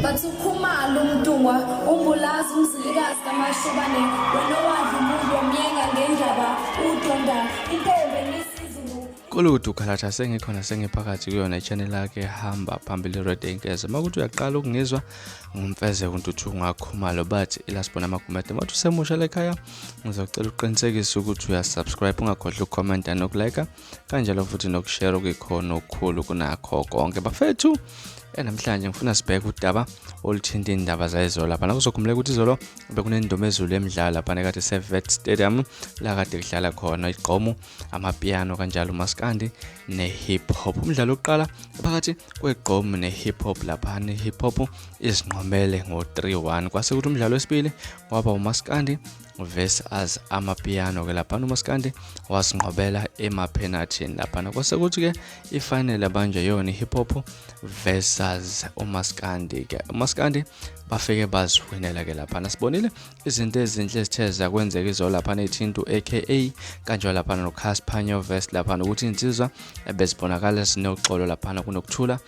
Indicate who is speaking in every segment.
Speaker 1: bathi ukhumalo umdungwa umbulazi umzilikazi kamashobane wena wadla umuntu wamyenga ngendaba udonda intombi nesizulu
Speaker 2: Koludu khalatha sengikhona sengiphakathi kuyona ichannel yakhe hamba phambili Red Enkeze makuthi uyaqala ukungizwa ngumfeze uNtuthu ngakhumalo bathi ilasibona amakomenti mathi usemusha lekhaya ngizocela uqinisekise ukuthi uyasubscribe ungakhohlwa ukucomment nokulike kanjalo futhi nokushare okukhona okukhulu kunakho konke bafethu. Namhlanje ngifuna sibheke udaba oluthinta indaba zayizolo lapha kuzokhumula ukuthi izolo bekunendoma ezulu emidlalo lapha nekade se-Wits Stadium la kade kudlala khona igqomu amapiano kanjalo umaskandi ne-hip hop. Umdlalo oqala phakathi kwegqomu ne-hip hop lapha ne-hip hop izinqomele ngo-3-1 kwase kuthi umdlalo wesibili kwaba umaskandi versus amapiano ke lapha umaskandi wasinqobela ema-penalty lapha kwase kuthi ke ifinal abanje yona i-hip hop versus umaskandi ke umaskandi bafike baziwinela ke lapha sibonile izinto ezinhle ezithe zakwenzeka izolo lapha nethintu aka kanjalo lapha noCaspanyo verse lapha ukuthi insizwa ebezibonakala sinoxolo lapha kunokuthula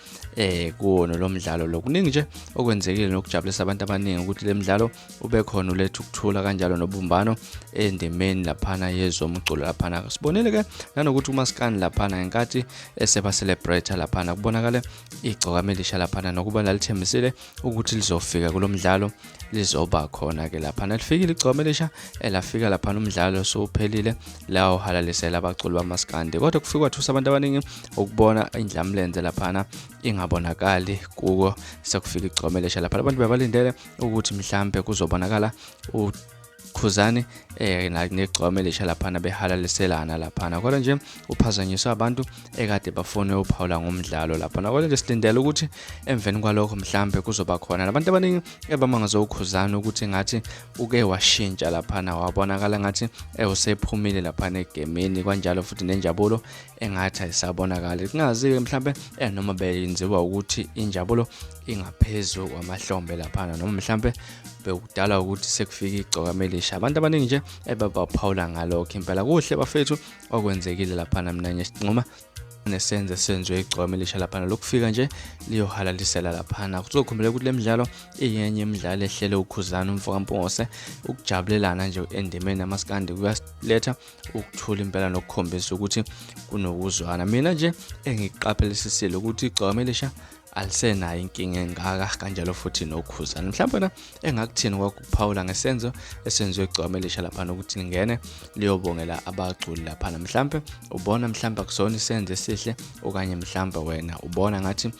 Speaker 2: kuona lo mdlalo lo kuningi nje okwenzekile nokujabulisa abantu abaningi ukuthi le mdlalo ube khona uletha ukuthula kanjalo nobumbano endimeni lapha yezomculo lapha sibonile ke nanokuthi umaskandi lapha ngenkathi eseba celebrate lapha kubonakala igcoka elisha lapha nokuba lalithembisile ukuthi lizofika kulomdlalo lizoba khona ke lapha lifikile igcoka elisha elafika lapha umdlalo sowuphelile la uhalalisela abaculi bamaskandi kodwa kufika kwathusa abantu abaningi ukubona indlamlenze lapha ingabonakali kuko sekufika igcoka elisha lapha abantu bebalindele ukuthi mhlambe kuzobonakala Khuzani negcoma elisha lapha behalaliselana lapha kodwa nje uphazanyiswa abantu ekade bafone uPaula ngomdlalo lapha kodwa nje silindele ukuthi emveni kwalokho mhlambe kuzoba khona abantu abaningi ebamangazo uKhuzani ukuthi ngathi uke washintsha lapha wabonakala ngathi usephumile lapha egemini kanjalo futhi nenjabulo engathi ayisabonakala kungazi mhlambe noma beyenziwa ukuthi injabulo ingaphezulu kwamahlombe lapha noma mhlambe bekudala ukuthi sekufika igcoka elisha abantu abaningi nje ebaPaula ngalokho impela kuhle bafethu okwenzekile lapha namnanye sinqoma nesenze senziwe igcoka elisha lapha lokufika nje liyohalalisela lapha kuzokhumbula ukuthi lemidlalo iyenye imidlalo ehlele uKhuzani umfoka Mpongose ukujabulelana nje endimeni amaskandi kuyaletha ukuthula impela nokukhombisa ukuthi kunokuzwana mina nje engiqaphelisisile ukuthi igcoka elisha alisenayo inkinga engaka kanjalo futhi noKhuzani mhlawumbe engakuthini kwakuPaula ngesenzo esenziwe igcoka elisha lapha ukuthi ngene liyobongela abaculi lapha mhlawumbe ubona mhlawumbe akusona isenzo esihle okanye mhlawumbe wena ubona ngathi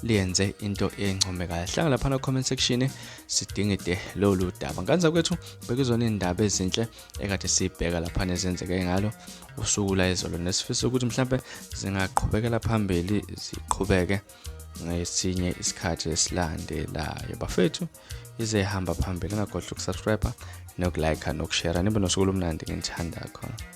Speaker 2: liyenze into encomekayo hlanga lapha na comment section sidingide lolu daba nganza kwethu bekuzona indaba ezinhle ekade sibheka lapha nezenzeke ngalo usuku la izolo nesifisa ukuthi mhlawumbe zingaqhubekela phambili ziqhubeke ngesinye isikhathi esilandelayo bafethu ize hamba phambili ngakhohlwa ukusubscribe nokulike nokushare nibe nosuku lomnandi ngithanda khona.